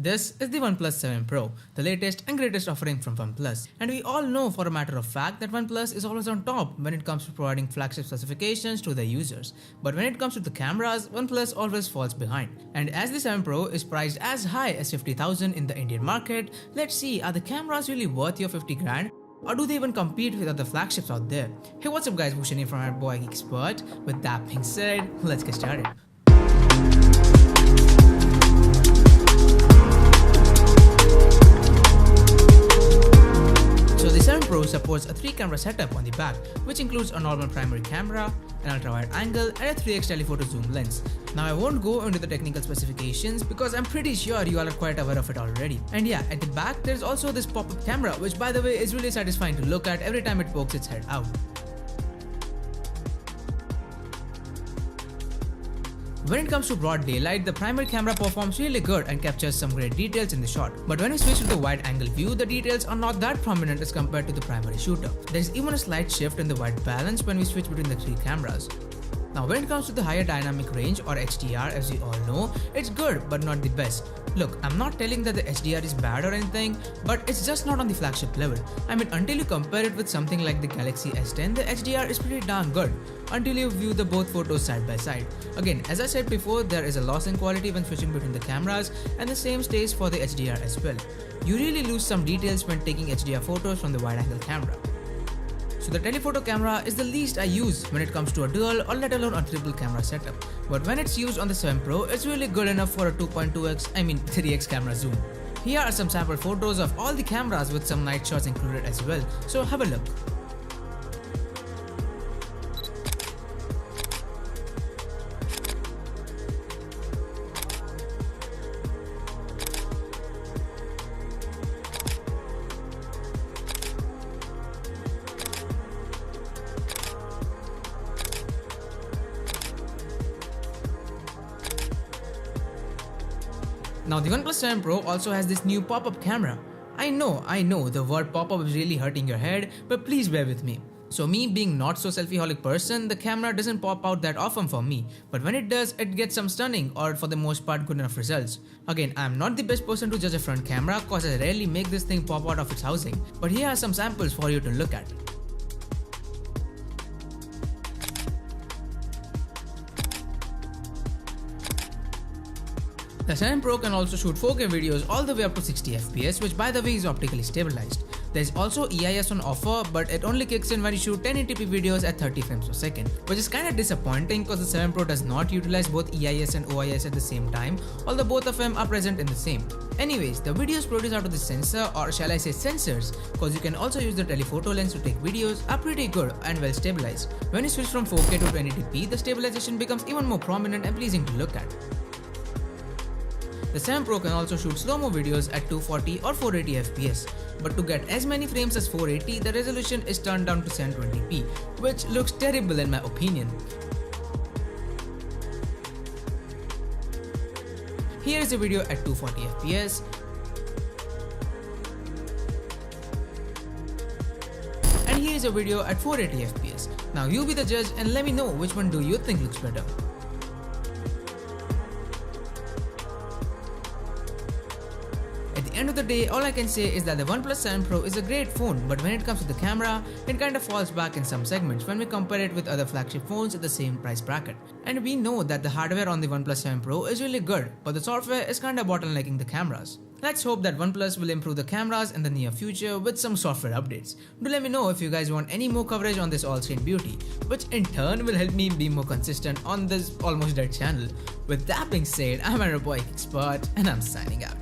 This is the OnePlus 7 Pro, the latest and greatest offering from OnePlus. And we all know for a matter of fact that OnePlus is always on top when it comes to providing flagship specifications to their users. But when it comes to the cameras, OnePlus always falls behind. And as the 7 Pro is priced as high as 50,000 in the Indian market, let's see, are the cameras really worth your 50 grand? Or do they even compete with other flagships out there? Hey, what's up guys, Bhushan here from abgeekexpert. With that being said, let's get started. Pro supports a 3-camera setup on the back, which includes a normal primary camera, an ultra-wide angle, and a 3x telephoto zoom lens. Now I won't go into the technical specifications because I'm pretty sure you all are quite aware of it already. And yeah, at the back there's also this pop-up camera, which by the way is really satisfying to look at every time it pokes its head out. When it comes to broad daylight, the primary camera performs really good and captures some great details in the shot. But when we switch to the wide angle view, the details are not that prominent as compared to the primary shooter. There is even a slight shift in the white balance when we switch between the three cameras. Now when it comes to the higher dynamic range or HDR, as we all know, it's good but not the best. Look, I'm not telling that the HDR is bad or anything, but it's just not on the flagship level. I mean, until you compare it with something like the Galaxy S10, the HDR is pretty darn good, until you view the both photos side by side. Again, as I said before, there is a loss in quality when switching between the cameras, and the same stays for the HDR as well. You really lose some details when taking HDR photos from the wide angle camera. So the telephoto camera is the least I use when it comes to a dual or let alone a triple camera setup. But when it's used on the 7 Pro, it's really good enough for a 3x camera zoom. Here are some sample photos of all the cameras with some night shots included as well, so have a look. Now the OnePlus 7 Pro also has this new pop-up camera. I know, the word pop-up is really hurting your head, but please bear with me. So me being not so selfie-holic person, the camera doesn't pop out that often for me, but when it does, it gets some stunning or for the most part good enough results. Again, I'm not the best person to judge a front camera cause I rarely make this thing pop out of its housing, but here are some samples for you to look at. The 7 Pro can also shoot 4K videos all the way up to 60 FPS, which by the way is optically stabilized. There is also EIS on offer, but it only kicks in when you shoot 1080p videos at 30 frames per second, which is kinda disappointing because the 7 Pro does not utilize both EIS and OIS at the same time, although both of them are present in the same. Anyways, the videos produced out of the sensor, or shall I say sensors, because you can also use the telephoto lens to take videos, are pretty good and well stabilized. When you switch from 4K to 1080p, the stabilization becomes even more prominent and pleasing to look at. The 7 Pro can also shoot slow-mo videos at 240 or 480 FPS, but to get as many frames as 480, the resolution is turned down to 720p, which looks terrible in my opinion. Here is a video at 240 FPS, and here is a video at 480 FPS. Now you be the judge and let me know which one do you think looks better. At the end of the day, all I can say is that the OnePlus 7 Pro is a great phone, but when it comes to the camera, it kinda falls back in some segments when we compare it with other flagship phones at the same price bracket. And we know that the hardware on the OnePlus 7 Pro is really good, but the software is kinda bottlenecking the cameras. Let's hope that OnePlus will improve the cameras in the near future with some software updates. Do let me know if you guys want any more coverage on this all-screen beauty, which in turn will help me be more consistent on this almost dead channel. With that being said, I'm abgeekexpert and I'm signing out.